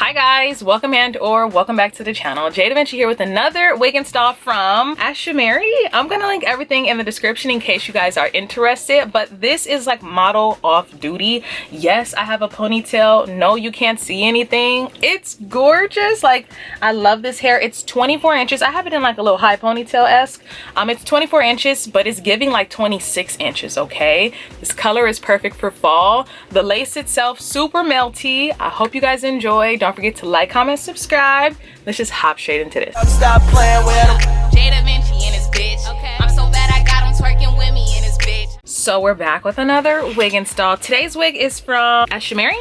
Hi guys, welcome welcome back to the channel. jdevinci here with another wig install from ASHIMARY. I'm gonna link everything in the description in case you guys are interested, but this is like model off duty. Yes, I have a ponytail. No, you can't see anything. It's gorgeous. Like, I love this hair. It's 24 inches. I have it in like a little high ponytail-esque. It's 24 inches, but it's giving like 26 inches, okay? This color is perfect for fall. The lace itself, super melty. I hope you guys enjoy. Don't forget to like, comment, subscribe. Let's just hop straight into this. Stop playing with him. jdevinci and his bitch. Okay. I'm so bad I got him twerking with me and his bitch. So we're back with another wig install. Today's wig is from ASHIMARY.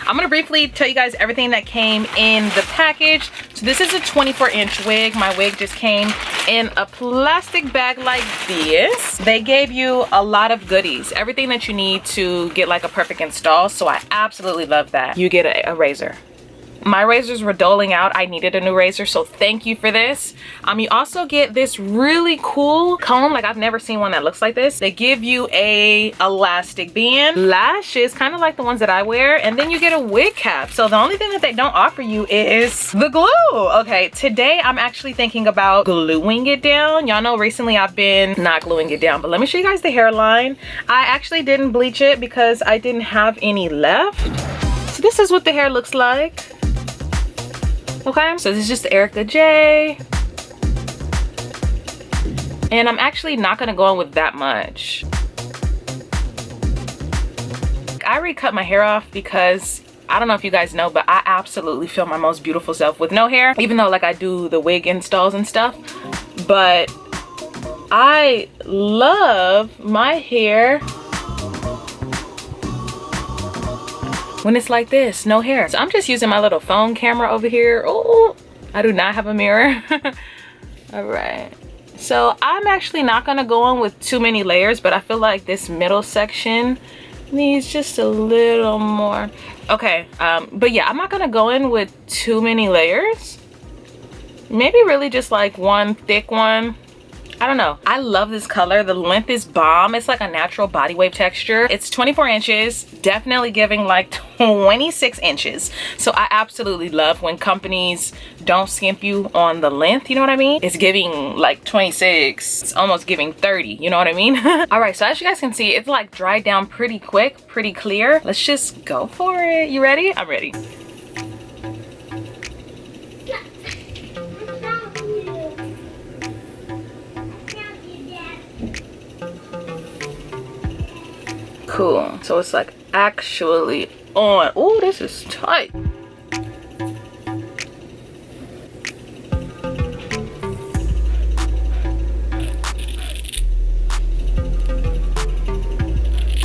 I'm gonna briefly tell you guys everything that came in the package. So this is a 24-inch wig. My wig just came in a plastic bag like this. They gave you a lot of goodies, everything that you need to get like a perfect install. So I absolutely love that. You get a razor. My razors were doling out. I needed a new razor, so thank you for this. You also get this really cool comb. Like, I've never seen one that looks like this. They give you a elastic band, lashes, kind of like the ones that I wear, and then you get a wig cap. So the only thing that they don't offer you is the glue. Okay, today I'm actually thinking about gluing it down. Y'all know recently I've been not gluing it down, but let me show you guys the hairline. I actually didn't bleach it because I didn't have any left. So this is what the hair looks like. Okay, so this is just Erica J. And I'm actually not gonna go in with that much. I recut my hair off because I don't know if you guys know, but I absolutely feel my most beautiful self with no hair, even though like I do the wig installs and stuff. But I love my hair when it's like this, no hair. So I'm just using my little phone camera over here. Oh, I do not have a mirror. All right. So I'm actually not gonna go in with too many layers, but I feel like this middle section needs just a little more. Okay, but yeah, I'm not gonna go in with too many layers. Maybe really just like one thick one. I don't know. I love this color. The length is bomb. It's like a natural body wave texture. It's 24 inches, definitely giving like 26 inches. So I absolutely love when companies don't skimp you on the length, you know what I mean? It's giving like 26, it's almost giving 30, you know what I mean? All right, so as you guys can see, it's like dried down pretty quick, pretty clear. Let's just go for it. You ready? I'm ready. Cool. So it's like actually on. Oh, this is tight.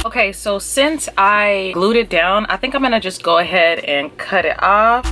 Okay, so since I glued it down, I think I'm gonna just go ahead and cut it off.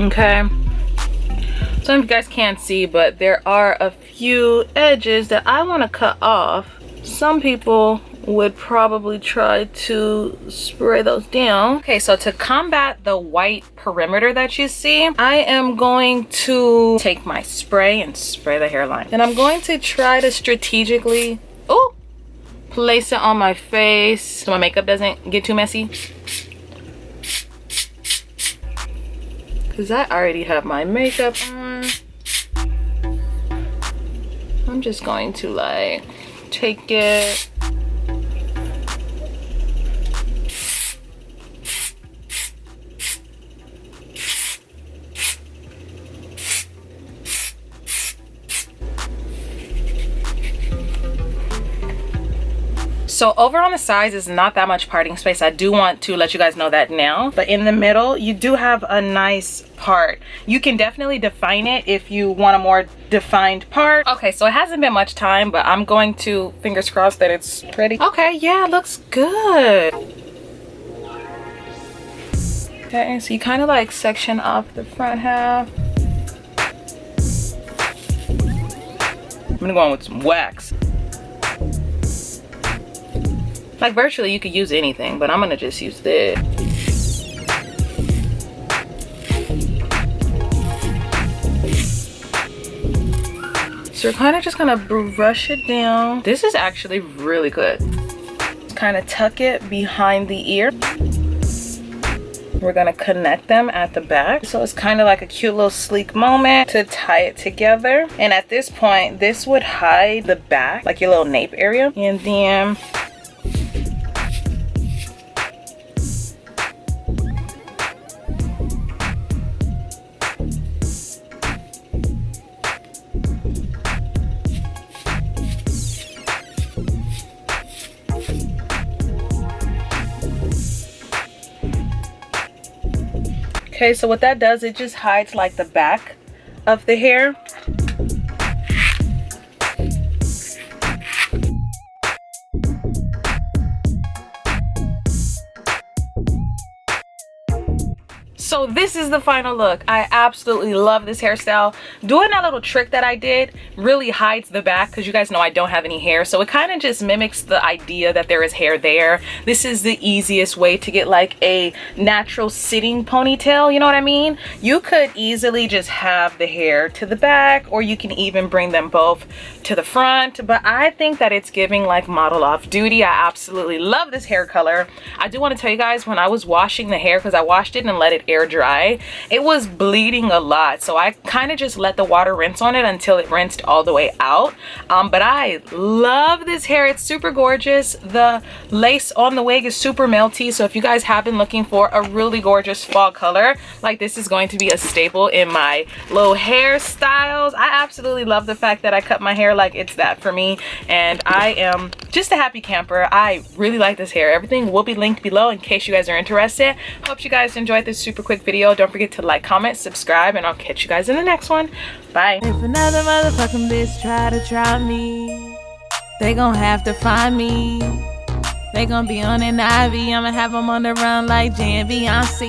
Okay, some of you guys can't see, but there are a few edges that I want to cut off. Some people would probably try to spray those down. Okay, so to combat the white perimeter that you see, I am going to take my spray and spray the hairline. And I'm going to try to strategically, place it on my face so my makeup doesn't get too messy. Because I already have my makeup on. I'm just going to like take it So over on the sides is not that much parting space. I do want to let you guys know that now. But in the middle, you do have a nice part. You can definitely define it if you want a more defined part. Okay, so it hasn't been much time, but I'm going to fingers crossed that it's pretty. Okay, yeah, it looks good. Okay, so you kind of like section off the front half. I'm gonna go on with some wax. Like virtually you could use anything, but I'm gonna just use this. So we're kind of just gonna brush it down. This is actually really good. Kind of tuck it behind the ear. We're gonna connect them at the back. So it's kind of like a cute little sleek moment to tie it together. And at this point, this would hide the back, like your little nape area. And then okay, so what that does, it just hides like the back of the hair. So this is the final look. I absolutely love this hairstyle. Doing that little trick that I did really hides the back because you guys know I don't have any hair. So it kind of just mimics the idea that there is hair there. This is the easiest way to get like a natural sitting ponytail, you know what I mean? You could easily just have the hair to the back, or you can even bring them both to the front. But I think that it's giving like model off duty. I absolutely love this hair color. I do want to tell you guys, when I was washing the hair, because I washed it and let it air dry, it was bleeding a lot, so I kind of just let the water rinse on it until it rinsed all the way out. But I love this hair. It's super gorgeous. The lace on the wig is super melty, so if you guys have been looking for a really gorgeous fall color, like this is going to be a staple in my little hairstyles. I absolutely love the fact that I cut my hair like it's that for me, and I am just a happy camper. I really like this hair. Everything will be linked below in case you guys are interested. Hope you guys enjoyed this super quick video. Don't forget to like, comment, subscribe, and I'll catch you guys in the next one. Bye. If another motherfucking bitch try me, they gon' have to find me. They gon' be on an IV. I'ma have them on the run like jdevinci.